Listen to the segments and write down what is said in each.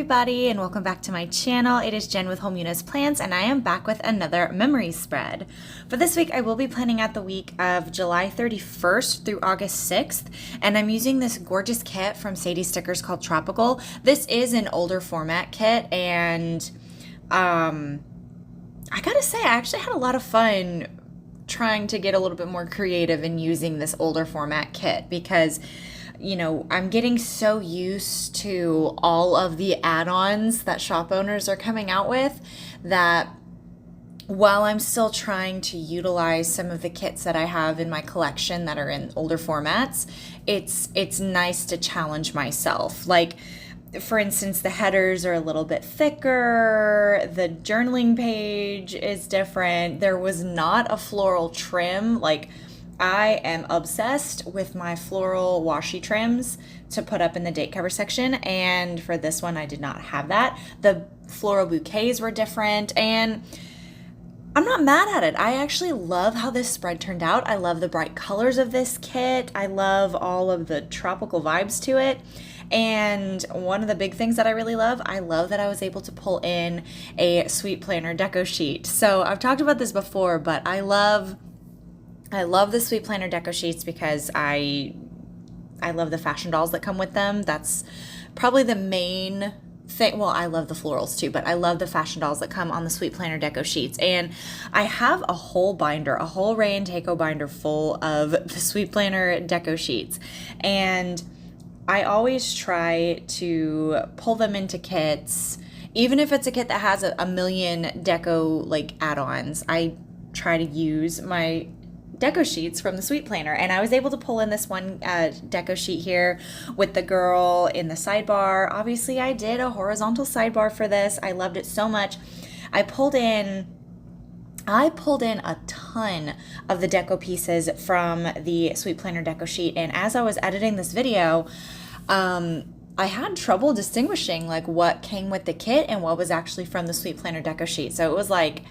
everybody, and welcome back to my channel. It is Jen with Home Unis Plans, and I am back with another memory spread. For this week, I will be planning out the week of July 31st through August 6th, and I'm using this gorgeous kit from Sadiesstickers called Tropical. This is an older format kit, and I gotta say, I actually had a lot of fun trying to get a little bit more creative in using this older format kit because I'm getting so used to all of the add-ons that shop owners are coming out with that while I'm still trying to utilize some of the kits that I have in my collection that are in older formats, it's nice to challenge myself. Like, for instance, the headers are a little bit thicker, the journaling page is different, there was not a floral trim. Like, I am obsessed with my floral washi trims to put up in the date cover section, and for this one I did not have that. The floral bouquets were different, and I'm not mad at it. I actually love how this spread turned out. I love the bright colors of this kit. I love all of the tropical vibes to it. And one of the big things that I really love, I love that I was able to pull in a Sweet Planner deco sheet. So I've talked about this before, but I love the Sweet Planner deco sheets because I love the fashion dolls that come with them. That's probably the main thing. Well, I love the florals too, but I love the fashion dolls that come on the Sweet Planner deco sheets. And I have a whole binder, a whole Ray and Takeo binder full of the Sweet Planner deco sheets. And I always try to pull them into kits, even if it's a kit that has a million deco like add-ons. I try to use my deco sheets from the Sweet Planner, and I was able to pull in this one deco sheet here with the girl in the sidebar. Obviously I did a horizontal sidebar for this. I loved it so much. I pulled in a ton of the deco pieces from the Sweet Planner deco sheet, and as I was editing this video, I had trouble distinguishing like what came with the kit and what was actually from the Sweet Planner deco sheet. So it was like,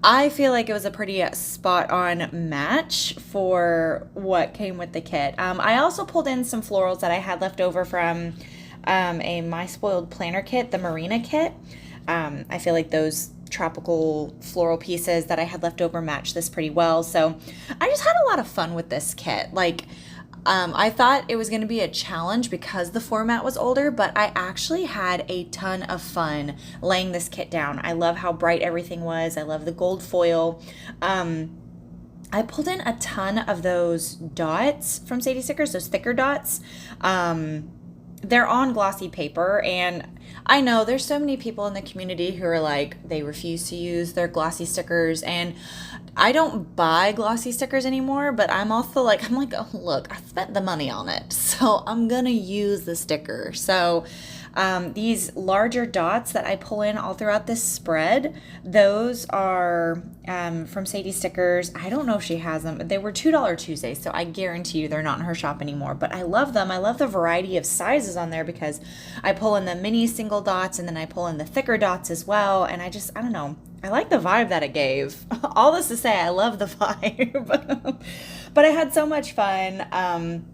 I feel like it was a pretty spot on match for what came with the kit. I also pulled in some florals that I had left over from a My Spoiled Planner kit, the Marina kit. I feel like those tropical floral pieces that I had left over matched this pretty well. So I just had a lot of fun with this kit. Like, I thought it was going to be a challenge because the format was older, but I actually had a ton of fun laying this kit down. I love how bright everything was. I love the gold foil. I pulled in a ton of those dots from Sadiesstickers, those thicker dots. They're on glossy paper, and I know there's so many people in the community who are like, they refuse to use their glossy stickers, and I don't buy glossy stickers anymore, but I'm like, oh, look, I spent the money on it, so I'm gonna use the sticker. So these larger dots that I pull in all throughout this spread, those are from Sadiesstickers. I don't know if she has them. They were $2 Tuesdays, so I guarantee you they're not in her shop anymore, but I love them. I love the variety of sizes on there because I pull in the mini single dots and then I pull in the thicker dots as well, and I don't know. I like the vibe that it gave. All this to say, I love the vibe. But I had so much fun.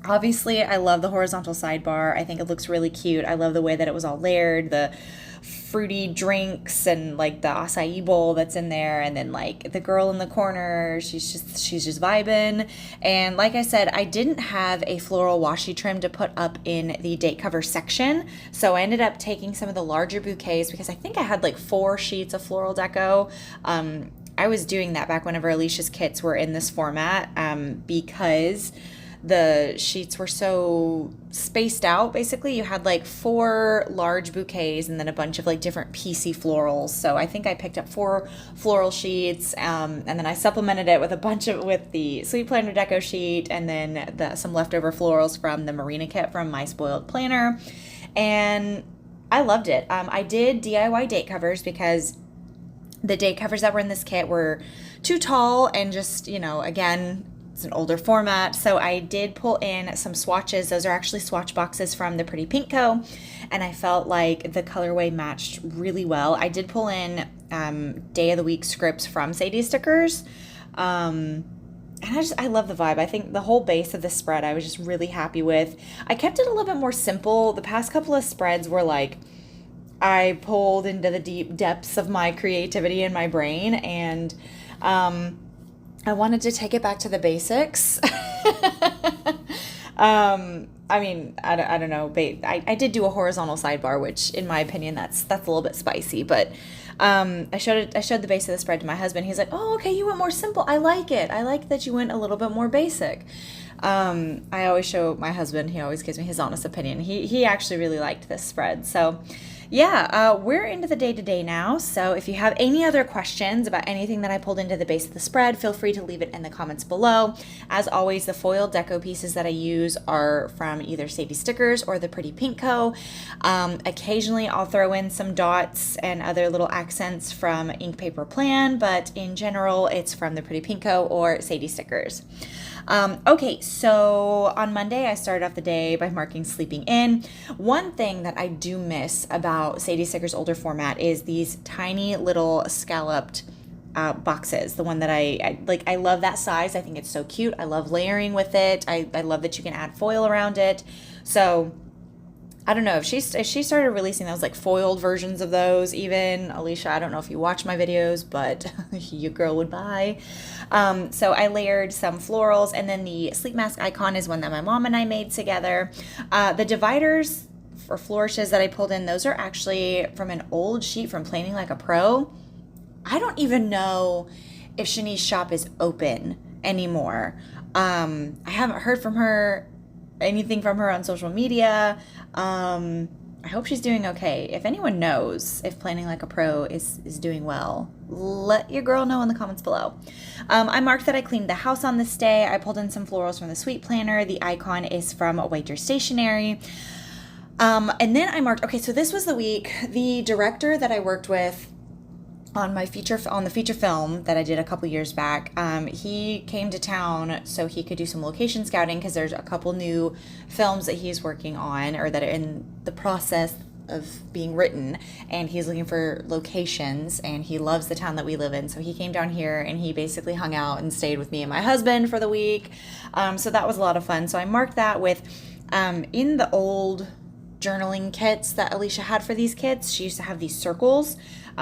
Obviously, I love the horizontal sidebar. I think it looks really cute. I love the way that it was all layered, the fruity drinks and like the acai bowl that's in there, and then like the girl in the corner, she's just vibing. And like I said, I didn't have a floral washi trim to put up in the date cover section, so I ended up taking some of the larger bouquets because I think I had like 4 sheets of floral deco. I was doing that back whenever Alicia's kits were in this format because the sheets were so spaced out. Basically, you had like 4 large bouquets and then a bunch of like different piecey florals. So I think I picked up 4 floral sheets, and then I supplemented it with with the Sweet Planner deco sheet, and then some leftover florals from the Marina kit from My Spoiled Planner, and I loved it. I did DIY date covers because the date covers that were in this kit were too tall and just, again, it's an older format, so I did pull in some swatches. Those are actually swatch boxes from the Pretty Pink Co., and I felt like the colorway matched really well. I did pull in day of the week scripts from Sadiesstickers, and I love the vibe. I think the whole base of the spread I was just really happy with. I kept it a little bit more simple. The past couple of spreads were like I pulled into the deep depths of my creativity in my brain, and I wanted to take it back to the basics. I mean, I don't know. I did do a horizontal sidebar, which, in my opinion, that's a little bit spicy. But I showed the base of the spread to my husband. He's like, "Oh, okay, you went more simple. I like it. I like that you went a little bit more basic." I always show my husband. He always gives me his honest opinion. He actually really liked this spread. So yeah, we're into the day-to-day now. So if you have any other questions about anything that I pulled into the base of the spread, feel free to leave it in the comments below. As always, the foil deco pieces that I use are from either Sadiesstickers or the Pretty Pink Co. Occasionally I'll throw in some dots and other little accents from Ink Paper Plan, but in general it's from the Pretty Pink Co. or Sadiesstickers. Okay, so on Monday, I started off the day by marking sleeping in. One thing that I do miss about Sadiesstickers' older format is these tiny little scalloped boxes. The one that I like, I love that size. I think it's so cute. I love layering with it. I love that you can add foil around it. So I don't know if she started releasing those like foiled versions of those. Even Alicia, I don't know if you watch my videos, but you girl would buy. So I layered some florals, and then the sleep mask icon is one that my mom and I made together. The dividers for flourishes that I pulled in, those are actually from an old sheet from Planning Like a Pro. I don't even know if Shanice's shop is open anymore. I haven't heard from her anything from her on social media. I hope she's doing okay. If anyone knows if Planning Like a Pro is doing well, let your girl know in the comments below. I marked that I cleaned the house on this day. I pulled in some florals from the Sweet Planner. The icon is from White Stationery. And then I marked, okay, so this was the week, the director that I worked with on the feature film that I did a couple years back, he came to town so he could do some location scouting, because there's a couple new films that he's working on, or that are in the process of being written, and he's looking for locations, and he loves the town that we live in. So he came down here and he basically hung out and stayed with me and my husband for the week. So that was a lot of fun. So I marked that with in the old journaling kits that Alicia had for these kits, she used to have these circles.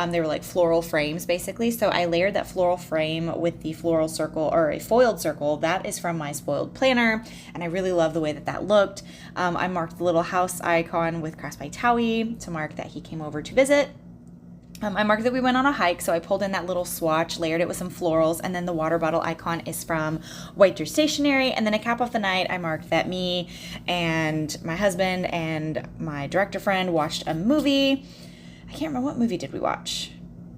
They were like floral frames basically. So I layered that floral frame with the floral circle, or a foiled circle. That is from my spoiled planner, and I really love the way that looked. I marked the little house icon with Crafts by Towie to mark that he came over to visit. I marked that we went on a hike, so I pulled in that little swatch, layered it with some florals, and then the water bottle icon is from White Stationery. And then to cap off the night, I marked that me and my husband and my director friend watched a movie. I can't remember, what movie did we watch?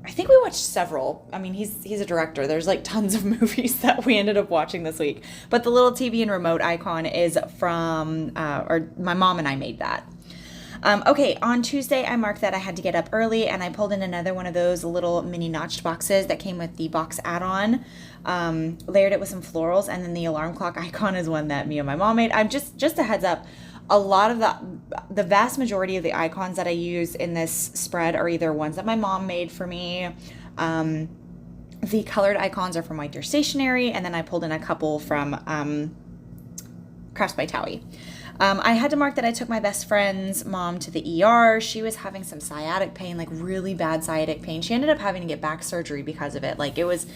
I think we watched several. I mean, he's a director. There's like tons of movies that we ended up watching this week. But the little TV and remote icon is from, or my mom and I made that. Okay, on Tuesday, I marked that I had to get up early, and I pulled in another one of those little mini notched boxes that came with the box add-on, layered it with some florals, and then the alarm clock icon is one that me and my mom made. I'm just a heads up, a lot of the vast majority of the icons that I use in this spread are either ones that my mom made for me. The colored icons are from White Stationery, and then I pulled in a couple from Crafts by Towie. I had to mark that I took my best friend's mom to the ER. She was having some sciatic pain, like really bad sciatic pain. She ended up having to get back surgery because of it. Like it was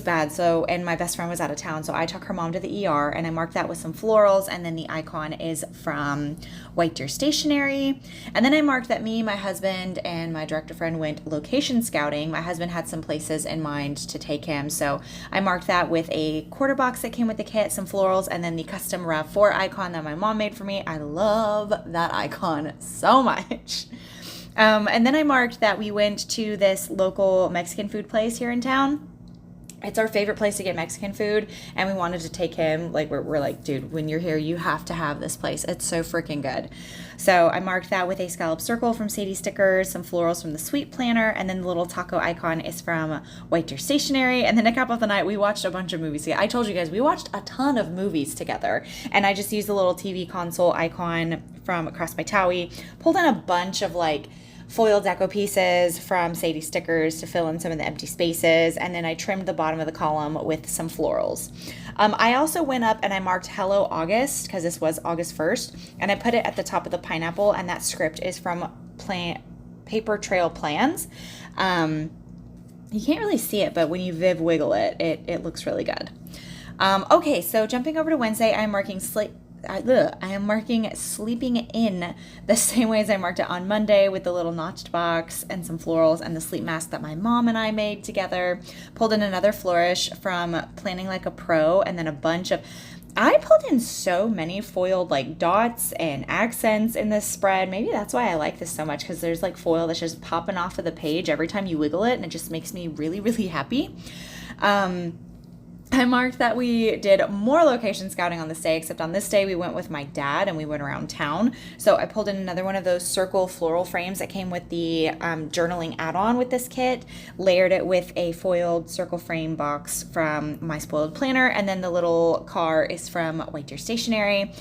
bad. So, and my best friend was out of town, so I took her mom to the ER, and I marked that with some florals, and then the icon is from White Stationery. And then I marked that me, my husband, and my director friend went location scouting. My husband had some places in mind to take him, so I marked that with a quarter box that came with the kit, some florals, and then the custom RAV4 icon that my mom made for me. I love that icon so much. And then I marked that we went to this local Mexican food place here in town. It's our favorite place to get Mexican food, and we wanted to take him. Like we're like, dude, when you're here, you have to have this place. It's so freaking good. So I marked that with a scallop circle from Sadiesstickers, some florals from the Sweet Planner, and then the little taco icon is from White Stationery. And then to cap off the night, we watched a bunch of movies together. I told you guys, we watched a ton of movies together, and I just used the little TV console icon from Crafts by Towie, pulled in a bunch of like foil deco pieces from Sadiesstickers to fill in some of the empty spaces, and then I trimmed the bottom of the column with some florals. I also went up and I marked Hello August, because this was August 1st, and I put it at the top of the pineapple, and that script is from paper trail plans. You can't really see it, but when you Viv wiggle it, it looks really good. Okay, so jumping over to Wednesday, I am marking sleeping in the same way as I marked it on Monday, with the little notched box and some florals and the sleep mask that my mom and I made together. Pulled in another flourish from Planning Like a Pro, and then I pulled in so many foiled like dots and accents in this spread. Maybe that's why I like this so much, because there's like foil that's just popping off of the page every time you wiggle it, and it just makes me really, really happy. I marked that we did more location scouting on this day, except on this day we went with my dad and we went around town. So I pulled in another one of those circle floral frames that came with the journaling add-on with this kit, layered it with a foiled circle frame box from My Spoiled Planner, and then the little car is from White Deer Stationery.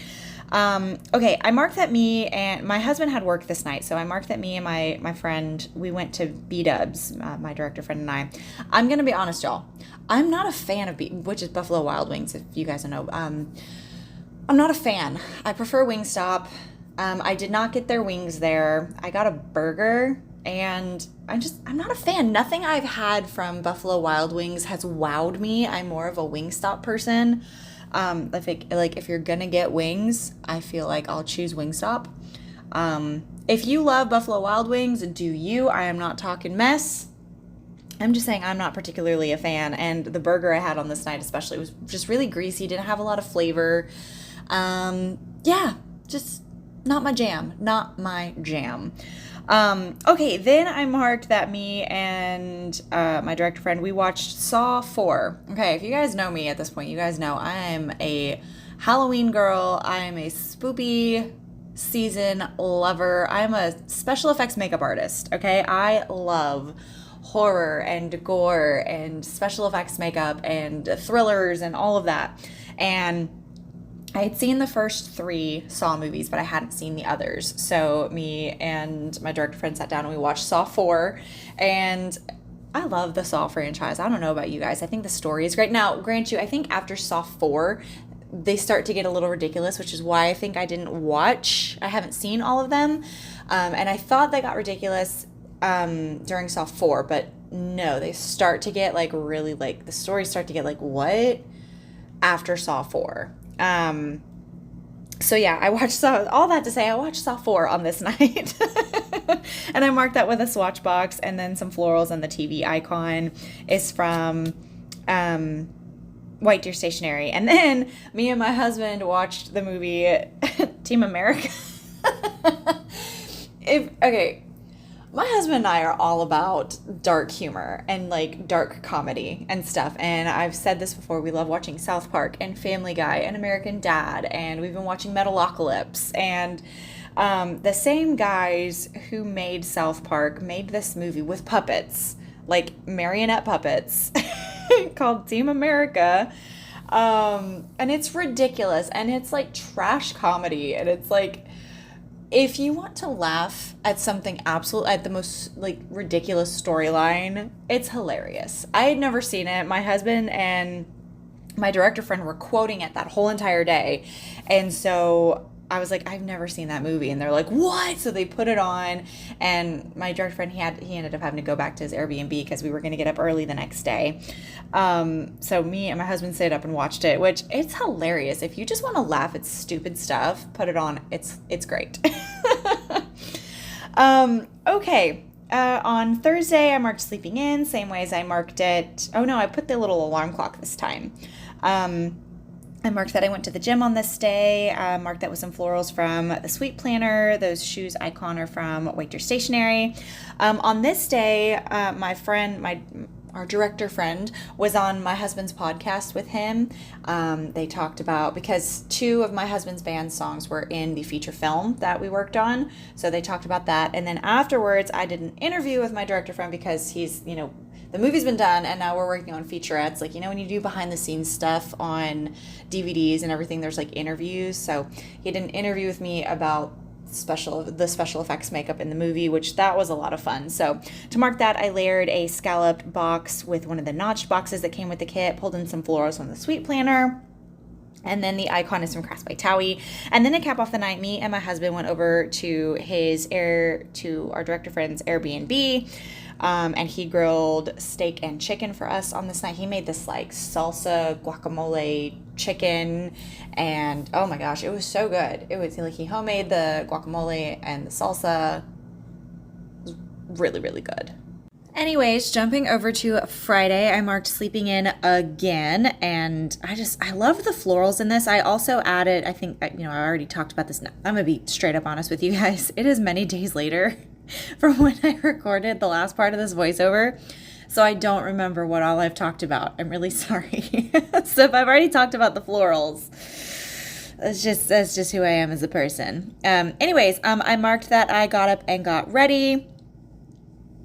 Okay, I marked that me and my husband had work this night, so I marked that me and my friend, we went to B-Dubs, my director friend and I. I'm gonna be honest, y'all. I'm not a fan of which is Buffalo Wild Wings, if you guys don't know. I'm not a fan. I prefer Wingstop. I did not get their wings there. I got a burger, and I'm not a fan. Nothing I've had from Buffalo Wild Wings has wowed me. I'm more of a Wingstop person. If you're gonna get wings, I feel like I'll choose Wingstop. If you love Buffalo Wild Wings, do you? I am not talking mess. I'm just saying I'm not particularly a fan, and the burger I had on this night especially was just really greasy, didn't have a lot of flavor. Just not my jam. Okay, then I marked that me and my director friend, we watched Saw 4. Okay, if you guys know me at this point, you guys know I am a Halloween girl. I am a spoopy season lover. I am a special effects makeup artist, okay? I love horror and gore and special effects makeup and thrillers and all of that. And I had seen the first 3 Saw movies, but I hadn't seen the others. So me and my director friend sat down and we watched Saw 4. And I love the Saw franchise. I don't know about you guys. I think the story is great. Now, grant you, I think after Saw 4, they start to get a little ridiculous, which is why I think I haven't seen all of them. And I thought they got ridiculous during Saw 4, but no, they start to get like really like, the stories start to get like, what? After Saw 4. So yeah, I watched all that to say I watched Saw 4 on this night. And I marked that with a swatch box and then some florals, and the TV icon is from White Deer Stationery. And then me and my husband watched the movie Team America. My husband and I are all about dark humor and like dark comedy and stuff. And I've said this before, we love watching South Park and Family Guy and American Dad. And we've been watching Metalocalypse. And the same guys who made South Park made this movie with puppets, like marionette puppets, called Team America. And it's ridiculous. And it's like trash comedy. And it's like, if you want to laugh at something at the most like ridiculous storyline, it's hilarious. I had never seen it. My husband and my director friend were quoting it that whole entire day. And so I was like, I've never seen that movie. And they're like, what? So they put it on, and my director friend, he ended up having to go back to his Airbnb because we were going to get up early the next day. So me and my husband stayed up and watched it, which it's hilarious. If you just want to laugh at stupid stuff, put it on. It's great. Okay. On Thursday, I marked sleeping in, same way as I marked it. Oh no, I put the little alarm clock this time. I marked that I went to the gym on this day. Marked that with some florals from the Sweet Planner. Those shoes icon are from White Deer Stationery. On this day, our director friend was on my husband's podcast with him. They talked about, because 2 of my husband's band songs were in the feature film that we worked on. So they talked about that. And then afterwards, I did an interview with my director friend because he's, the movie's been done and now we're working on featurettes. Like, when you do behind the scenes stuff on DVDs and everything, there's like interviews. So he did an interview with me about the special effects makeup in the movie, which that was a lot of fun. So to mark that, I layered a scalloped box with one of the notched boxes that came with the kit, pulled in some florals from the Sweet Planner. And then the icon is from Crafts by Towie. And then to cap off the night, me and my husband went over to our director friend's Airbnb. And he grilled steak and chicken for us on this night. He made this like salsa guacamole chicken, and oh my gosh, it was so good. It was like he homemade the guacamole and the salsa. It was really, really good. Anyways, jumping over to Friday, I marked sleeping in again, and I love the florals in this. I also added, I think, I already talked about this. I'm gonna be straight up honest with you guys. It is many days later from when I recorded the last part of this voiceover, so I don't remember what all I've talked about. I'm really sorry. So if I've already talked about the florals, that's just who I am as a person. Anyways, I marked that I got up and got ready.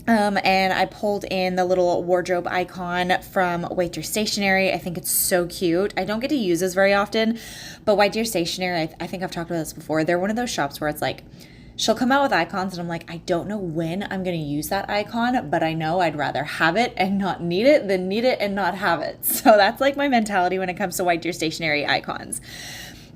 And I pulled in the little wardrobe icon from White Deer Stationery. I think it's so cute. I don't get to use this very often, but White Deer Stationery, I think I've talked about this before. They're one of those shops where it's like, she'll come out with icons and I'm like, I don't know when I'm going to use that icon, but I know I'd rather have it and not need it than need it and not have it. So that's like my mentality when it comes to White Deer Stationery icons.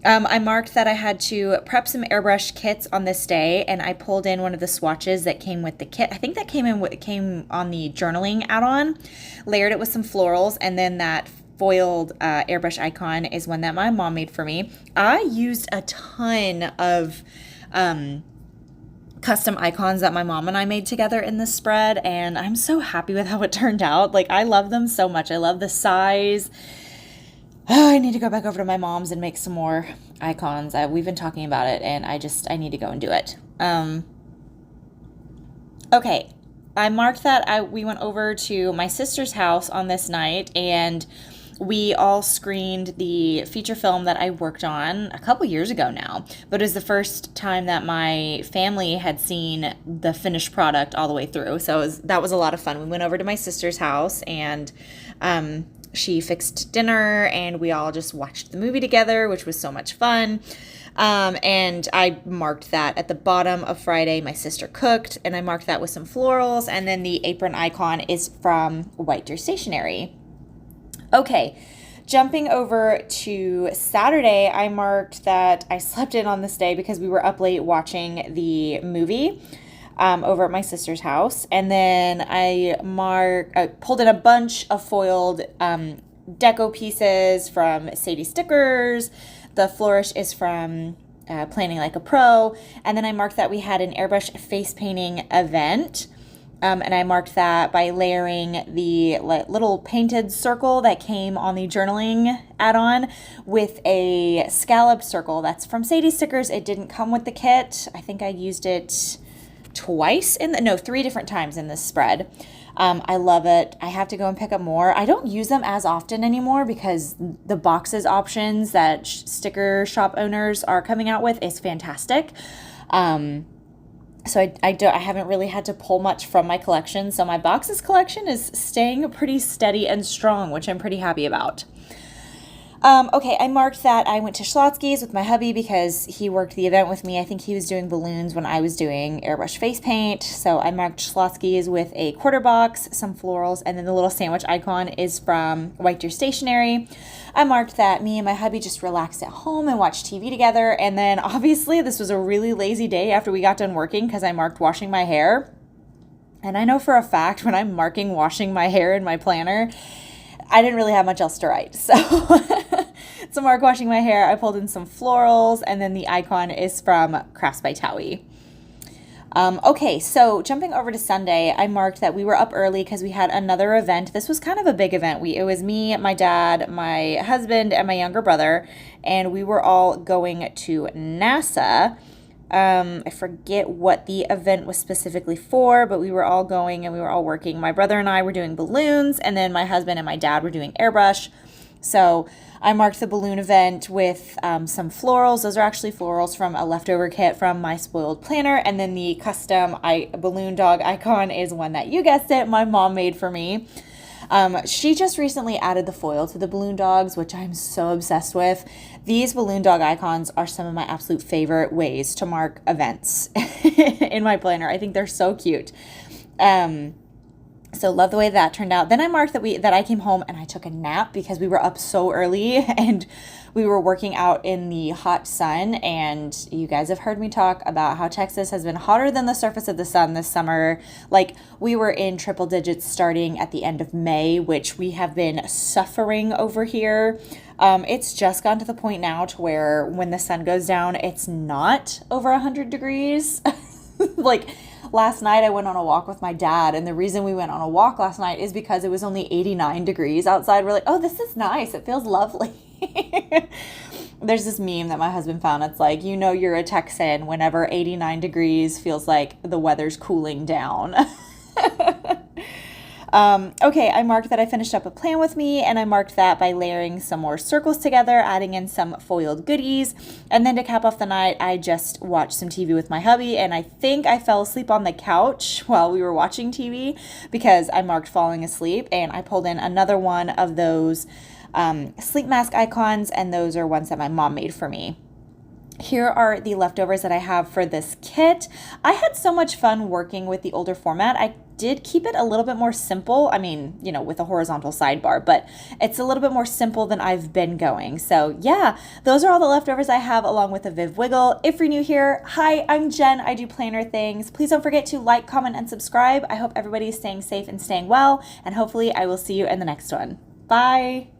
I marked that I had to prep some airbrush kits on this day, and I pulled in one of the swatches that came with the kit. I think that came on the journaling add-on, layered it with some florals, and then that foiled airbrush icon is one that my mom made for me. I used a ton of custom icons that my mom and I made together in this spread, and I'm so happy with how it turned out. Like, I love them so much. I love the size. Oh, I need to go back over to my mom's and make some more icons. We've been talking about it, and I need to go and do it. Okay, I marked that we went over to my sister's house on this night, and we all screened the feature film that I worked on a couple years ago now, but it was the first time that my family had seen the finished product all the way through. So that was a lot of fun. We went over to my sister's house, and she fixed dinner, and we all just watched the movie together, which was so much fun. And I marked that at the bottom of Friday. My sister cooked, and I marked that with some florals, and then the apron icon is from White Deer Stationery. Okay, jumping over to Saturday, I marked that I slept in on this day because we were up late watching the movie over at my sister's house. And then I pulled in a bunch of foiled deco pieces from Sadiesstickers. The flourish is from Planning Like a Pro. And then I marked that we had an airbrush face painting event. And I marked that by layering the little painted circle that came on the journaling add-on with a scallop circle that's from Sadiesstickers. It didn't come with the kit. I think I used it three different times in this spread. I love it. I have to go and pick up more. I don't use them as often anymore because the boxes options that sticker shop owners are coming out with is fantastic. So I haven't really had to pull much from my collection. So my boxes collection is staying pretty steady and strong, which I'm pretty happy about. Okay, I marked that I went to Schlotzsky's with my hubby because he worked the event with me. I think he was doing balloons when I was doing airbrush face paint. So I marked Schlotzsky's with a quarter box, some florals, and then the little sandwich icon is from White Deer Stationery. I marked that me and my hubby just relaxed at home and watched TV together. And then obviously this was a really lazy day after we got done working because I marked washing my hair. And I know for a fact when I'm marking washing my hair in my planner, I didn't really have much else to write. So to mark washing my hair, I pulled in some florals, and then the icon is from Crafts by Towie. Okay, so jumping over to Sunday, I marked that we were up early because we had another event. This was kind of a big event. It was me, my dad, my husband, and my younger brother, and we were all going to NASA. I forget what the event was specifically for, but we were all going and we were all working. My brother and I were doing balloons, and then my husband and my dad were doing airbrush. So I marked the balloon event with some florals. Those are actually florals from a leftover kit from my spoiled planner. And then the custom balloon dog icon is one that, you guessed it, my mom made for me. She just recently added the foil to the balloon dogs, which I'm so obsessed with. These balloon dog icons are some of my absolute favorite ways to mark events in my planner. I think they're so cute. So love the way that turned out. Then I marked that I came home and I took a nap because we were up so early and we were working out in the hot sun. And you guys have heard me talk about how Texas has been hotter than the surface of the sun this summer. Like, we were in triple digits starting at the end of May, which we have been suffering over here. It's just gotten to the point now to where when the sun goes down, it's not over 100 degrees. Like, last night I went on a walk with my dad, and the reason we went on a walk last night is because it was only 89 degrees outside. We're like, oh, this is nice. It feels lovely. There's this meme that my husband found. It's like, you know, you're a Texan whenever 89 degrees feels like the weather's cooling down. Okay, I marked that I finished up a plan with me, and I marked that by layering some more circles together, adding in some foiled goodies, and then to cap off the night, I just watched some TV with my hubby, and I think I fell asleep on the couch while we were watching TV because I marked falling asleep, and I pulled in another one of those sleep mask icons, and those are ones that my mom made for me. Here are the leftovers that I have for this kit. I had so much fun working with the older format. I did keep it a little bit more simple. I mean, you know, with a horizontal sidebar, but it's a little bit more simple than I've been going. So yeah, those are all the leftovers I have along with a Viv Wiggle. If you're new here, hi, I'm Jen. I do planner things. Please don't forget to like, comment, and subscribe. I hope everybody is staying safe and staying well, and hopefully I will see you in the next one. Bye.